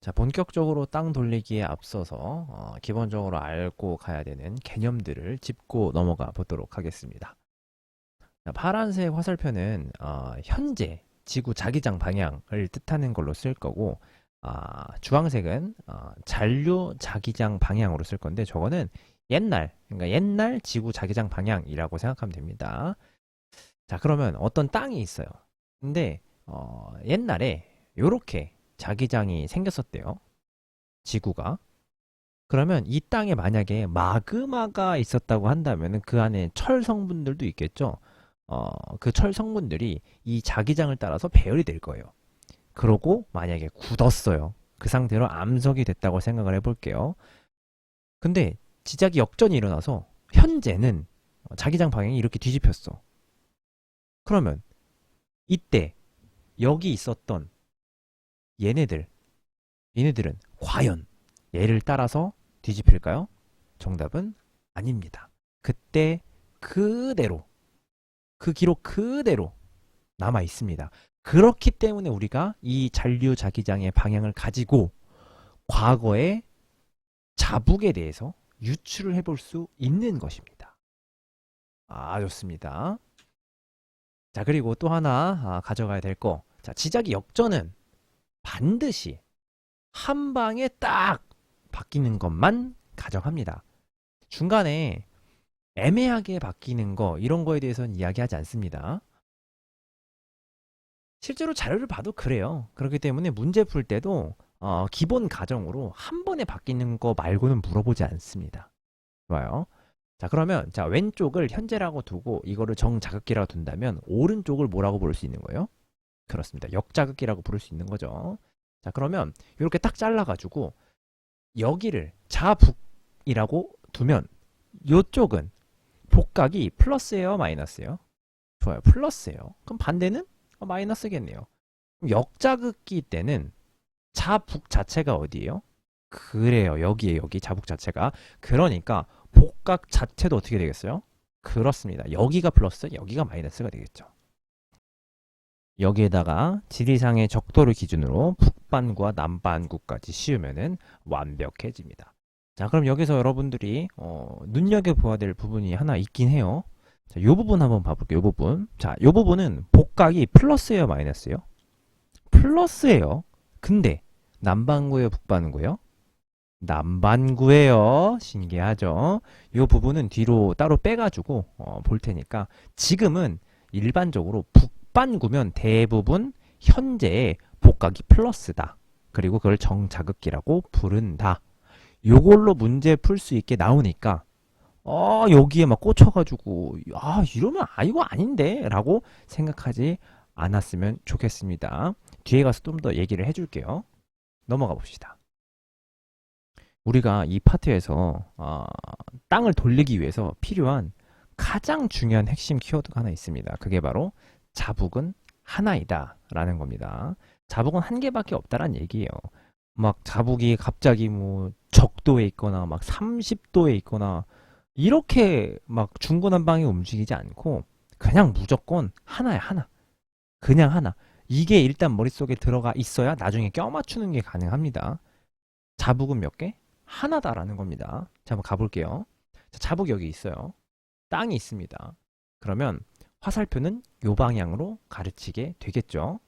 자, 본격적으로 땅 돌리기에 앞서서 기본적으로 알고 가야 되는 개념들을 짚고 넘어가 보도록 하겠습니다. 자, 파란색 화살표는 현재 지구 자기장 방향을 뜻하는 걸로 쓸 거고, 주황색은 잔류 자기장 방향으로 쓸 건데, 저거는 그러니까 옛날 지구 자기장 방향이라고 생각하면 됩니다. 자, 그러면 어떤 땅이 있어요. 근데 옛날에 이렇게 자기장이 생겼었대요. 지구가. 그러면 이 땅에 만약에 마그마가 있었다고 한다면 그 안에 철 성분들도 있겠죠. 그 철 성분들이 이 자기장을 따라서 배열이 될 거예요. 그러고 만약에 굳었어요. 그 상태로 암석이 됐다고 생각을 해볼게요. 근데 지작이 역전이 일어나서 현재는 자기장 방향이 이렇게 뒤집혔어. 그러면 이때 여기 있었던 얘네들은 과연 얘를 따라서 뒤집힐까요? 정답은 아닙니다. 그때 그대로, 그 기록 그대로 남아 있습니다. 그렇기 때문에 우리가 이 잔류자기장의 방향을 가지고 과거의 자북에 대해서 유추를 해볼 수 있는 것입니다. 좋습니다. 자, 그리고 또 하나 가져가야 될 거. 자, 지작이 역전은 반드시 한 방에 딱 바뀌는 것만 가정합니다. 중간에 애매하게 바뀌는 거, 이런 거에 대해서는 이야기하지 않습니다. 실제로 자료를 봐도 그래요. 그렇기 때문에 문제 풀 때도 기본 가정으로 한 번에 바뀌는 거 말고는 물어보지 않습니다. 좋아요. 자, 그러면 자, 왼쪽을 현재라고 두고 이거를 정자극기라고 둔다면 오른쪽을 뭐라고 부를 수 있는 거예요? 그렇습니다. 역자극기라고 부를 수 있는 거죠. 자, 그러면 이렇게 딱 잘라가지고 여기를 자북이라고 두면 이쪽은 복각이 플러스예요, 마이너스예요? 좋아요, 플러스예요. 그럼 반대는 마이너스겠네요. 역자극기 때는 자북 자체가 어디예요? 그래요, 여기에 여기 자북 자체가. 그러니까 복각 자체도 어떻게 되겠어요? 그렇습니다. 여기가 플러스, 여기가 마이너스가 되겠죠. 여기에다가 지리상의 적도를 기준으로 북반구와 남반구까지 씌우면은 완벽해집니다. 자, 그럼 여기서 여러분들이 눈여겨보아야 될 부분이 하나 있긴 해요. 자, 이 부분 한번 봐볼게요. 이 부분. 자, 이 부분은 복각이 플러스예요, 마이너스예요? 플러스예요. 근데 남반구예요, 북반구예요? 남반구예요. 신기하죠? 이 부분은 뒤로 따로 빼가지고 볼 테니까 지금은 일반적으로 북반구면 대부분 현재의 복각이 플러스다. 그리고 그걸 정자극기라고 부른다. 요걸로 문제 풀 수 있게 나오니까 여기에 막 꽂혀가지고 이러면 이거 아닌데 라고 생각하지 않았으면 좋겠습니다. 뒤에 가서 좀 더 얘기를 해줄게요. 넘어가 봅시다. 우리가 이 파트에서 땅을 돌리기 위해서 필요한 가장 중요한 핵심 키워드가 하나 있습니다. 그게 바로 자북은 하나이다 라는 겁니다. 자북은 한 개밖에 없다란 얘기예요. 막 자북이 갑자기 뭐 적도에 있거나 막 30도에 있거나 이렇게 막 중구난방에 움직이지 않고 그냥 무조건 하나야, 하나. 그냥 하나. 이게 일단 머릿속에 들어가 있어야 나중에 껴맞추는 게 가능합니다. 자북은 몇 개? 하나다라는 겁니다. 자, 한번 가볼게요. 자, 자북이 여기 있어요. 땅이 있습니다. 그러면 화살표는 요 방향으로 가르치게 되겠죠.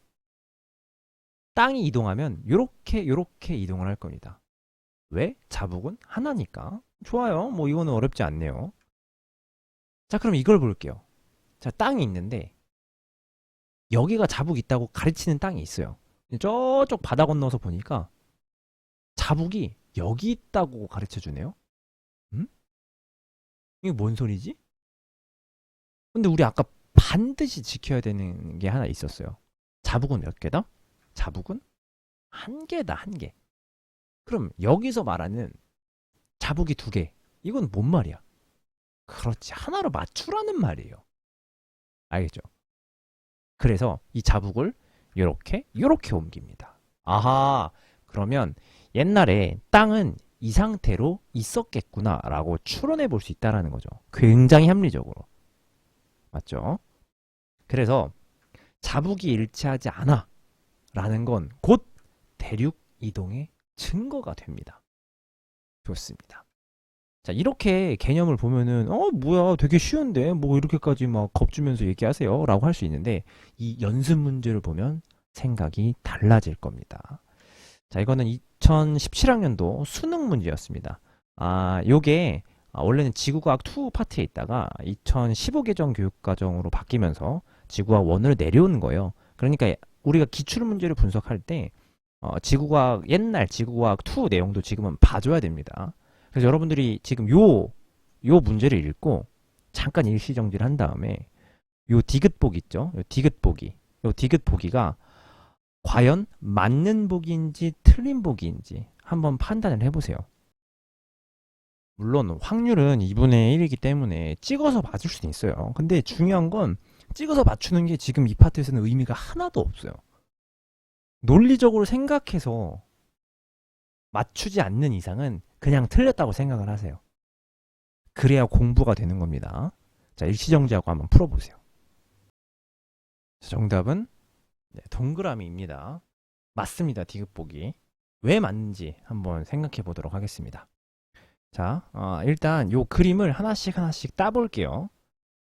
땅이 이동하면 요렇게 이동을 할 겁니다. 왜? 자북은 하나니까. 좋아요. 뭐 이거는 어렵지 않네요. 자, 그럼 이걸 볼게요. 자, 땅이 있는데 여기가 자북 있다고 가르치는 땅이 있어요. 저쪽 바다 건너서 보니까 자북이 여기 있다고 가르쳐 주네요. 음? 이게 뭔 소리지? 근데 우리 아까 반드시 지켜야 되는 게 하나 있었어요. 자북은 몇 개다? 자북은 한 개다, 한 개. 그럼 여기서 말하는 자북이 두 개. 이건 뭔 말이야? 그렇지. 하나로 맞추라는 말이에요. 알겠죠? 그래서 이 자북을 요렇게 옮깁니다. 아하. 그러면 옛날에 땅은 이 상태로 있었겠구나라고 추론해 볼 수 있다라는 거죠. 굉장히 합리적으로. 맞죠? 그래서 자북이 일치하지 않아 라는 건 곧 대륙 이동의 증거가 됩니다. 좋습니다. 자, 이렇게 개념을 보면은 뭐야 되게 쉬운데 뭐 이렇게까지 막 겁주면서 얘기하세요 라고 할 수 있는데 이 연습 문제를 보면 생각이 달라질 겁니다. 자, 이거는 2017학년도 수능 문제였습니다. 요게 원래는 지구과학 2 파트에 있다가 2015 개정 교육과정으로 바뀌면서 지구과학 1으로 내려오는 거예요. 그러니까 우리가 기출 문제를 분석할 때 지구과학 옛날 지구과학 2 내용도 지금은 봐줘야 됩니다. 그래서 여러분들이 지금 요 문제를 읽고 잠깐 일시정지를 한 다음에 요 디귿 보기 있죠? 요 디귿 보기. 요 디귿 보기가 과연 맞는 보기인지 틀린 보기인지 한번 판단을 해보세요. 물론 확률은 2분의 1이기 때문에 찍어서 맞을 수는 있어요. 근데 중요한 건 찍어서 맞추는 게 지금 이 파트에서는 의미가 하나도 없어요. 논리적으로 생각해서 맞추지 않는 이상은 그냥 틀렸다고 생각을 하세요. 그래야 공부가 되는 겁니다. 자, 일시정지하고 한번 풀어보세요. 정답은 동그라미입니다. 맞습니다. 디귿보기. 왜 맞는지 한번 생각해 보도록 하겠습니다. 자, 일단 요 그림을 하나씩 따볼게요.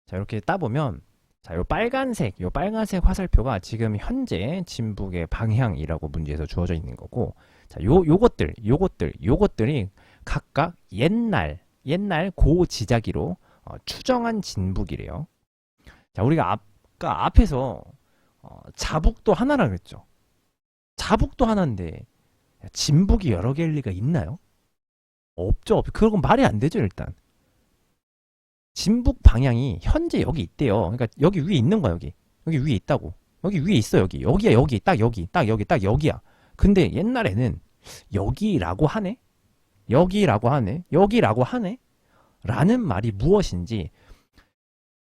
자, 이렇게 따보면 자, 요 빨간색 화살표가 지금 현재 진북의 방향이라고 문제에서 주어져 있는 거고, 자, 요것들이 각각 옛날 고지자기로 추정한 진북이래요. 자, 우리가 아까 앞에서 자북도 하나라 그랬죠. 자북도 하나인데 진북이 여러 개일 리가 있나요? 없죠. 그건 말이 안 되죠, 일단. 진북 방향이 현재 여기 있대요. 그러니까 여기 위에 있는 거야, 여기. 여기 위에 있다고. 여기 위에 있어, 여기. 여기야, 여기. 딱 여기. 딱 여기. 딱 여기야. 근데 옛날에는 여기라고 하네? 여기라고 하네? 여기라고 하네? 라는 말이 무엇인지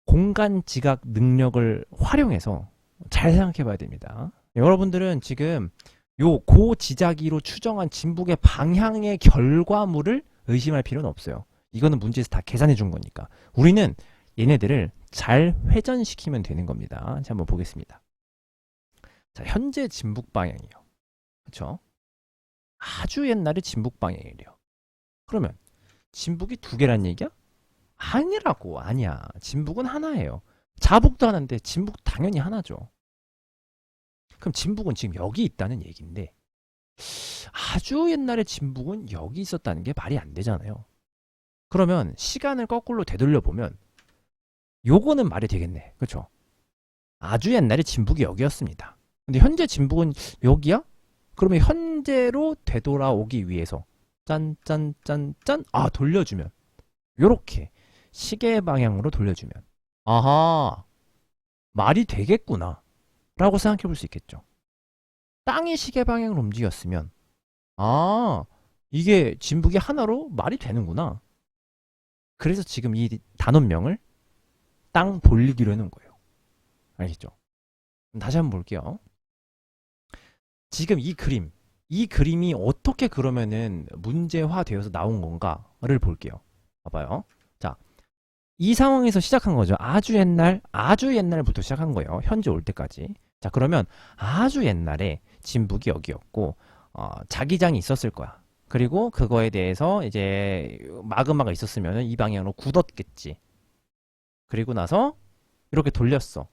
공간 지각 능력을 활용해서 잘 생각해 봐야 됩니다. 여러분들은 지금 요 고지자기로 추정한 진북의 방향의 결과물을 의심할 필요는 없어요. 이거는 문제에서 다 계산해 준 거니까. 우리는 얘네들을 잘 회전시키면 되는 겁니다. 자, 한번 보겠습니다. 자, 현재 진북 방향이요. 그렇죠? 아주 옛날에 진북 방향이래요. 그러면 진북이 두 개란 얘기야? 아니라고. 아니야. 진북은 하나예요. 자북도 하나인데 진북 당연히 하나죠. 그럼 진북은 지금 여기 있다는 얘기인데 아주 옛날에 진북은 여기 있었다는 게 말이 안 되잖아요. 그러면 시간을 거꾸로 되돌려 보면 요거는 말이 되겠네. 그렇죠? 아주 옛날에 진북이 여기였습니다. 근데 현재 진북은 여기야? 그러면 현재로 되돌아오기 위해서 짠짠짠짠 돌려주면 요렇게 시계 방향으로 돌려주면 아하 말이 되겠구나 라고 생각해 볼 수 있겠죠. 땅이 시계 방향으로 움직였으면 이게 진북이 하나로 말이 되는구나. 그래서 지금 이 단원명을 땅 돌리기로 해놓은 거예요. 알겠죠? 다시 한번 볼게요. 지금 이 그림이 어떻게 그러면은 문제화되어서 나온 건가를 볼게요. 봐봐요. 자, 이 상황에서 시작한 거죠. 아주 옛날부터 시작한 거예요. 현재 올 때까지. 자, 그러면 아주 옛날에 진북이 여기였고 자기장이 있었을 거야. 그리고 그거에 대해서 이제 마그마가 있었으면 이 방향으로 굳었겠지. 그리고 나서 이렇게 돌렸어.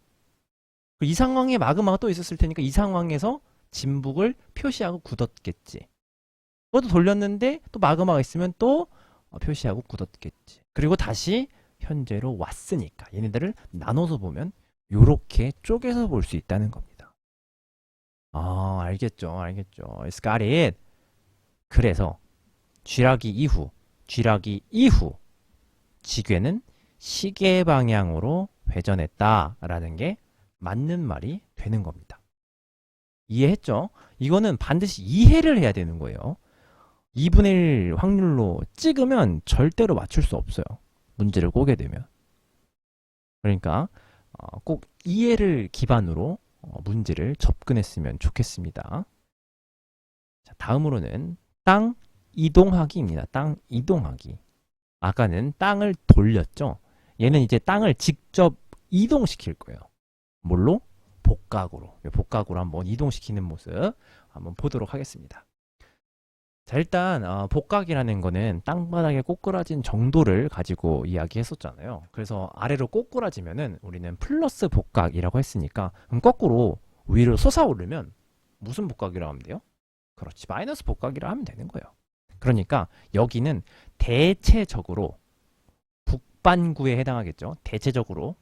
이 상황에 마그마가 또 있었을 테니까 이 상황에서 진북을 표시하고 굳었겠지. 또 돌렸는데 또 마그마가 있으면 또 표시하고 굳었겠지. 그리고 다시 현재로 왔으니까 얘네들을 나눠서 보면 요렇게 쪼개서 볼 수 있다는 겁니다. 알겠죠. It's got it. 그래서 쥐라기 이후 지괴는 시계 방향으로 회전했다라는 게 맞는 말이 되는 겁니다. 이해했죠? 이거는 반드시 이해를 해야 되는 거예요. 2분의 1 확률로 찍으면 절대로 맞출 수 없어요. 문제를 꼬게 되면. 그러니까 꼭 이해를 기반으로 문제를 접근했으면 좋겠습니다. 자, 다음으로는 땅 이동하기입니다. 땅 이동하기. 아까는 땅을 돌렸죠. 얘는 이제 땅을 직접 이동시킬 거예요. 뭘로? 복각으로. 복각으로 한번 이동시키는 모습 한번 보도록 하겠습니다. 자, 일단 복각이라는 거는 땅바닥에 꼬꾸라진 정도를 가지고 이야기했었잖아요. 그래서 아래로 꼬꾸라지면은 우리는 플러스 복각이라고 했으니까, 그럼 거꾸로 위로 솟아오르면 무슨 복각이라고 하면 돼요? 그렇지, 마이너스 복각이라 하면 되는 거예요. 그러니까 여기는 대체적으로 북반구에 해당하겠죠. 대체적으로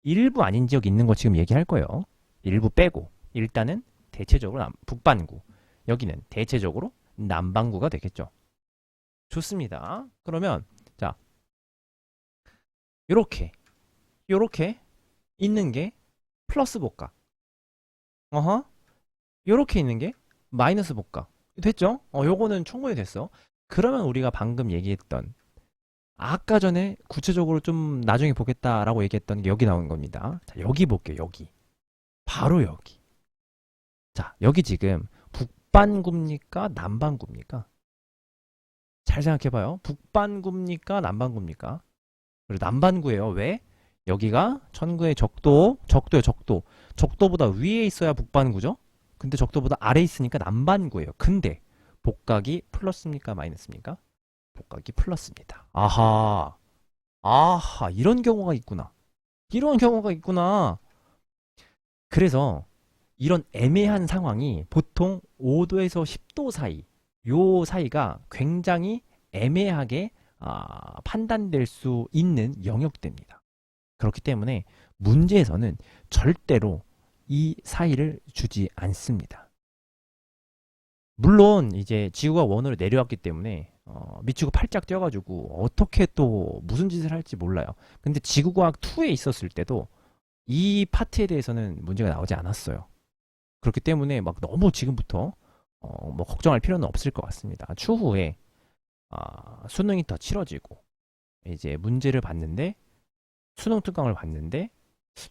일부 아닌 지역 있는 거 지금 얘기할 거예요. 일부 빼고 일단은 대체적으로 북반구, 여기는 대체적으로 남반구가 되겠죠. 좋습니다. 그러면 자, 요렇게 있는 게 플러스 복각, 요렇게 있는 게 마이너스 복각 됐죠? 요거는 충분히 됐어. 그러면 우리가 방금 얘기했던, 아까 전에 구체적으로 좀 나중에 보겠다라고 얘기했던 게 여기 나온 겁니다. 자, 여기 볼게요. 여기 바로 여기. 자, 여기 지금 북반구입니까 남반구입니까? 잘 생각해봐요. 북반구입니까 남반구입니까? 그리고 남반구예요. 왜? 여기가 천구의 적도예요. 적도보다 위에 있어야 북반구죠. 근데 적도보다 아래에 있으니까 남반구예요. 근데 복각이 플러스입니까 마이너스입니까? 복각이 플러스입니다. 아하, 이런 경우가 있구나. 그래서 이런 애매한 상황이 보통 5도에서 10도 사이, 요 사이가 굉장히 애매하게 판단될 수 있는 영역대입니다. 그렇기 때문에 문제에서는 절대로 이 사이를 주지 않습니다. 물론 이제 지구가 원으로 내려왔기 때문에 미치고 팔짝 뛰어가지고 어떻게 또 무슨 짓을 할지 몰라요. 근데 지구과학 2에 있었을 때도 이 파트에 대해서는 문제가 나오지 않았어요. 그렇기 때문에 막 너무 지금부터 뭐 걱정할 필요는 없을 것 같습니다. 추후에 수능이 더 치러지고 이제 문제를 봤는데, 수능 특강을 봤는데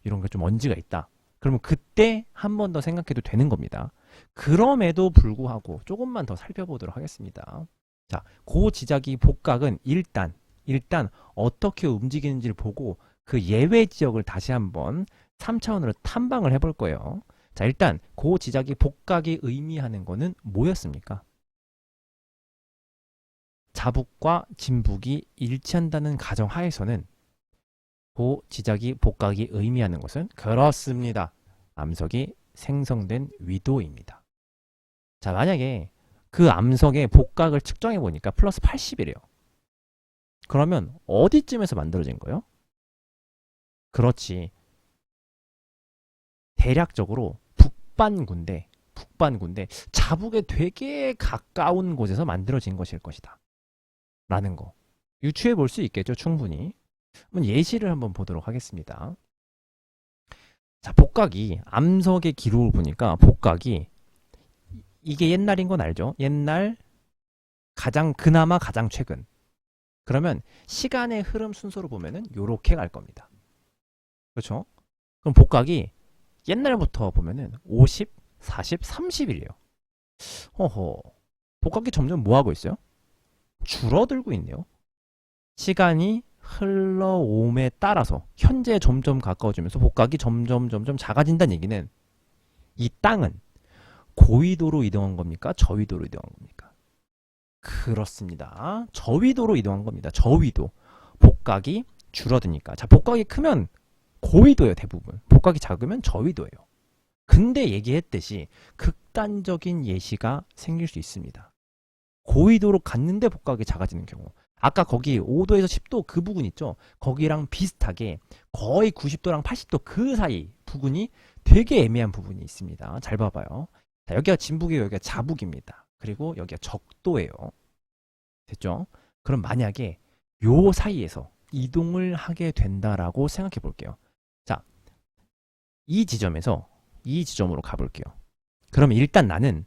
이런 게 좀 언지가 있다. 그러면 그때 한 번 더 생각해도 되는 겁니다. 그럼에도 불구하고 조금만 더 살펴보도록 하겠습니다. 자, 고지자기 복각은 일단 어떻게 움직이는지를 보고 그 예외 지역을 다시 한번 3차원으로 탐방을 해볼 거예요. 자, 일단 고지자기 복각이 의미하는 거는 뭐였습니까? 자북과 진북이 일치한다는 가정하에서는 고지자기 복각이 의미하는 것은, 그렇습니다, 암석이 생성된 위도입니다. 자, 만약에 그 암석의 복각을 측정해 보니까 플러스 80이래요. 그러면 어디쯤에서 만들어진 거예요? 그렇지, 대략적으로 북반구인데 자북에 되게 가까운 곳에서 만들어진 것일 것이다 라는 거 유추해 볼 수 있겠죠. 충분히. 한번 예시를 한번 보도록 하겠습니다. 자, 복각이, 암석의 기록을 보니까 복각이 이게 옛날인 건 알죠? 옛날, 그나마 가장 최근. 그러면 시간의 흐름 순서로 보면은 요렇게 갈 겁니다. 그렇죠? 그럼 복각이 옛날부터 보면은 50, 40, 30이래요. 복각이 점점 뭐 하고 있어요? 줄어들고 있네요. 시간이 흘러옴에 따라서 현재에 점점 가까워지면서 복각이 점점 작아진다는 얘기는, 이 땅은 고위도로 이동한 겁니까? 저위도로 이동한 겁니까? 그렇습니다. 저위도로 이동한 겁니다. 저위도. 복각이 줄어드니까. 자, 복각이 크면 고위도예요, 대부분. 복각이 작으면 저위도예요. 근데 얘기했듯이 극단적인 예시가 생길 수 있습니다. 고위도로 갔는데 복각이 작아지는 경우. 아까 거기 5도에서 10도 그 부분 있죠? 거기랑 비슷하게 거의 90도랑 80도 그 사이 부분이 되게 애매한 부분이 있습니다. 잘 봐봐요. 자, 여기가 진북이에요. 여기가 자북입니다. 그리고 여기가 적도예요. 됐죠? 그럼 만약에 요 사이에서 이동을 하게 된다라고 생각해 볼게요. 자, 이 지점으로 가볼게요. 그러면 일단 나는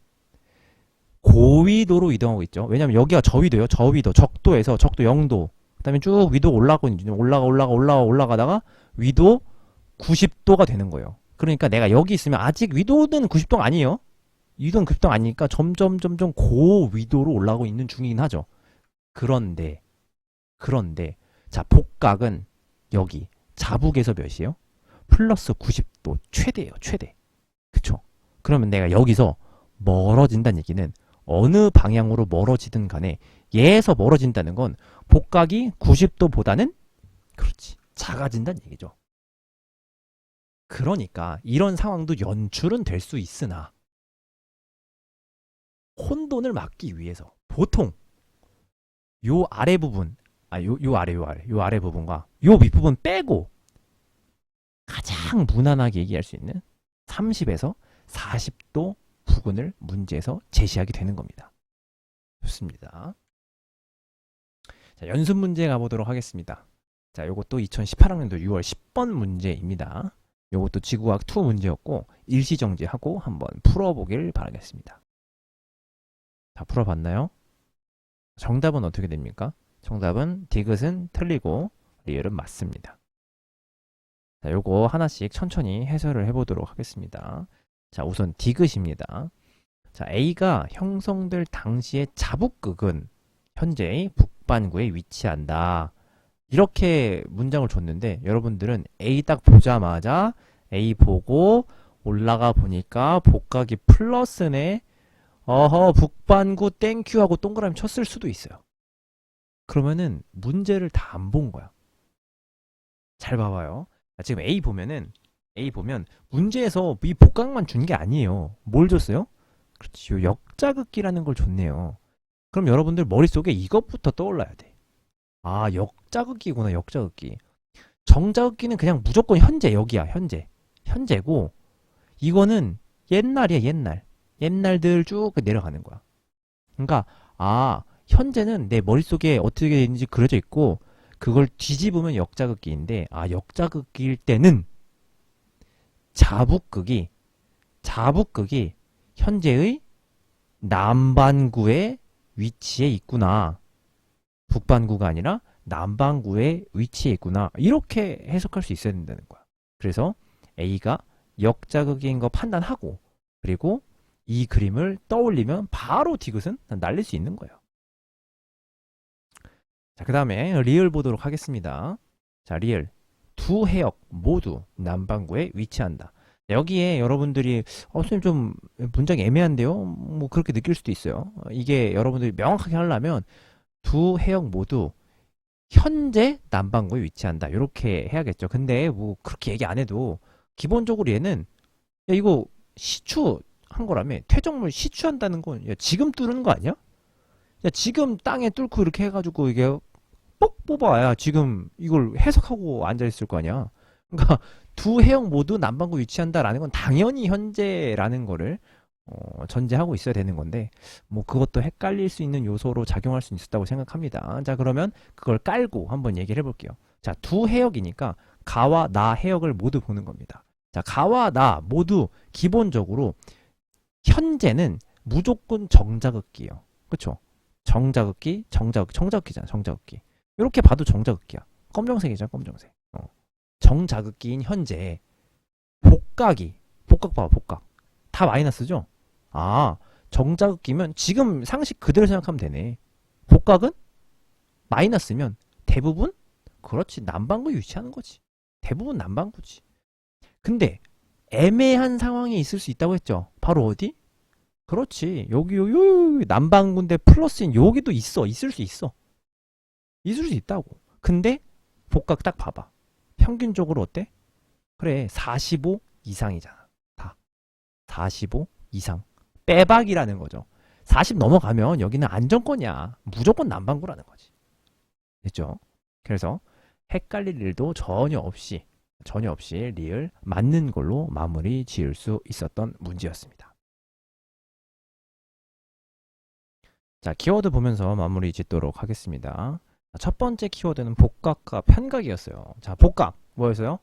고위도로 이동하고 있죠. 왜냐면 여기가 저위도예요. 적도에서 적도 0도, 그 다음에 쭉 위도 올라가고 있는, 올라가다가 위도 90도가 되는 거예요. 그러니까 내가 여기 있으면 아직 위도는 90도가 아니에요. 위도는 90도가 아니니까 점점 고위도로 올라가고 있는 중이긴 하죠. 그런데 자, 복각은 여기 자북에서 몇이에요? 플러스 90도 최대예요. 최대. 그쵸? 그러면 내가 여기서 멀어진다는 얘기는 어느 방향으로 멀어지든 간에 얘에서 멀어진다는 건 복각이 90도보다는 그렇지 작아진다는 얘기죠. 그러니까 이런 상황도 연출은 될 수 있으나 혼돈을 막기 위해서 보통 요 아래 부분 요 아래 부분과 요 밑부분 빼고 가장 무난하게 얘기할 수 있는 30에서 40도 부근을 문제에서 제시하게 되는 겁니다. 좋습니다. 자, 연습 문제 가보도록 하겠습니다. 자, 요것도 2018학년도 6월 10번 문제입니다. 요것도 지구과학 2 문제였고 일시정지하고 한번 풀어보길 바라겠습니다. 다 풀어봤나요? 정답은 어떻게 됩니까? 정답은 디귿은 틀리고 리을은 맞습니다. 자, 요거 하나씩 천천히 해설을 해보도록 하겠습니다. 자, 우선 디귿입니다. 자, A가 형성될 당시의 자북극은 현재의 북반구에 위치한다. 이렇게 문장을 줬는데 여러분들은 A 딱 보자마자 A 보고 올라가 보니까 복각이 플러스네. 어허 북반구 땡큐 하고 동그라미 쳤을 수도 있어요. 그러면은 문제를 다 안 본 거야. 잘 봐봐요. 지금 A 보면 문제에서 이 복각만 준 게 아니에요. 뭘 줬어요? 그렇지, 요 역자극기라는 걸 줬네요. 그럼 여러분들 머릿속에 이것부터 떠올라야 돼. 아, 역자극기구나, 역자극기. 정자극기는 그냥 무조건 현재, 여기야, 현재. 현재고, 이거는 옛날이야, 옛날. 옛날들 쭉 내려가는 거야. 그러니까, 아, 현재는 내 머릿속에 어떻게 되는지 그려져 있고, 그걸 뒤집으면 역자극기인데, 아, 역자극기일 때는 자북극이 현재의 남반구의 위치에 있구나. 북반구가 아니라 남반구의 위치에 있구나. 이렇게 해석할 수 있어야 된다는 거야. 그래서 A가 역자극인 거 판단하고 그리고 이 그림을 떠올리면 바로 디귿은 날릴 수 있는 거예요. 자, 그 다음에 리을 보도록 하겠습니다. 자, 리을. 두 해역 모두 남반구에 위치한다. 여기에 여러분들이 선생님 좀 문장이 애매한데요? 뭐 그렇게 느낄 수도 있어요. 이게 여러분들이 명확하게 하려면 두 해역 모두 현재 남반구에 위치한다. 이렇게 해야겠죠. 근데 뭐 그렇게 얘기 안 해도 기본적으로 얘는 야, 이거 시추한 거라며. 퇴적물 시추한다는 건 야, 지금 뚫는 거 아니야? 야, 지금 땅에 뚫고 이렇게 해가지고 이게 뽁 뽑아야 지금 이걸 해석하고 앉아있을 거 아니야. 그러니까 두 해역 모두 남반구 위치한다라는 건 당연히 현재라는 거를 전제하고 있어야 되는 건데 뭐 그것도 헷갈릴 수 있는 요소로 작용할 수 있다고 생각합니다. 자, 그러면 그걸 깔고 한번 얘기를 해볼게요. 자, 두 해역이니까 가와 나 해역을 모두 보는 겁니다. 자, 가와 나 모두 기본적으로 현재는 무조건 정자극기예요. 그쵸? 정자극기잖아, 정자극기. 이렇게 봐도 정자극기야. 검정색이잖아, 검정색. 정자극기인 현재 복각 봐봐, 복각. 다 마이너스죠? 아, 정자극기면 지금 상식 그대로 생각하면 되네. 복각은 마이너스면 대부분 그렇지, 남반구에 위치하는 거지. 대부분 남반구지. 근데 애매한 상황이 있을 수 있다고 했죠. 바로 어디? 그렇지, 여기 남반구인데 플러스인 여기도 있을 수 있어. 있을 수 있다고. 근데 복각 딱 봐봐. 평균적으로 어때? 그래, 45 이상이잖아. 다 45 이상. 빼박이라는 거죠. 40 넘어가면 여기는 안정권이야. 무조건 남반구라는 거지. 됐죠? 그래서 헷갈릴 일도 전혀 없이 리을 맞는 걸로 마무리 지을 수 있었던 문제였습니다. 자, 키워드 보면서 마무리 짓도록 하겠습니다. 첫 번째 키워드는 복각과 편각이었어요. 자, 복각 뭐였어요?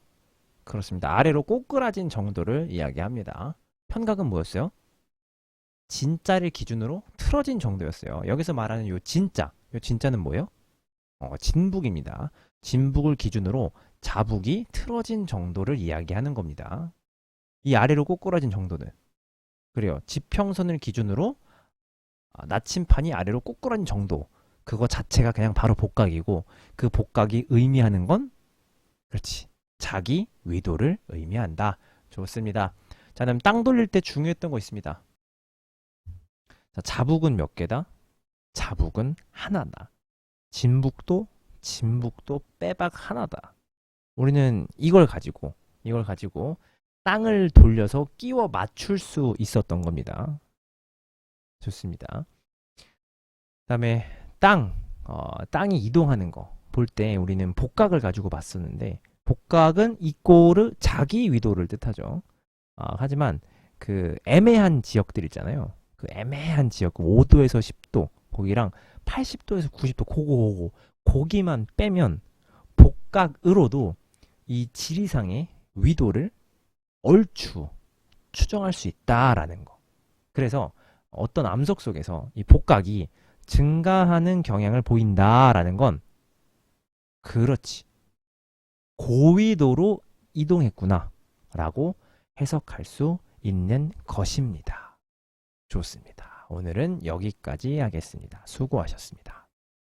그렇습니다. 아래로 꼬꾸라진 정도를 이야기합니다. 편각은 뭐였어요? 진짜를 기준으로 틀어진 정도였어요. 여기서 말하는 요 진짜는 뭐예요? 진북입니다. 진북을 기준으로 자북이 틀어진 정도를 이야기하는 겁니다. 이 아래로 꼬꾸라진 정도는 그래요. 지평선을 기준으로 나침판이 아래로 꼬꾸라진 정도, 그거 자체가 그냥 바로 복각이고 그 복각이 의미하는 건 그렇지, 자기 위도를 의미한다. 좋습니다. 자, 그다음 땅 돌릴 때 중요했던 거 있습니다. 자, 자북은 몇 개다? 자북은 하나다. 진북도 빼박 하나다. 우리는 이걸 가지고 땅을 돌려서 끼워 맞출 수 있었던 겁니다. 좋습니다. 그다음에 땅이 이동하는 거 볼 때 우리는 복각을 가지고 봤었는데, 복각은 이꼬르 자기 위도를 뜻하죠. 하지만 그 애매한 지역들 있잖아요. 그 애매한 지역, 5도에서 10도 거기랑 80도에서 90도 거기만 빼면 복각으로도 이 지리상의 위도를 얼추 추정할 수 있다라는 거. 그래서 어떤 암석 속에서 이 복각이 증가하는 경향을 보인다라는 건, 그렇지, 고위도로 이동했구나 라고 해석할 수 있는 것입니다. 좋습니다. 오늘은 여기까지 하겠습니다. 수고하셨습니다.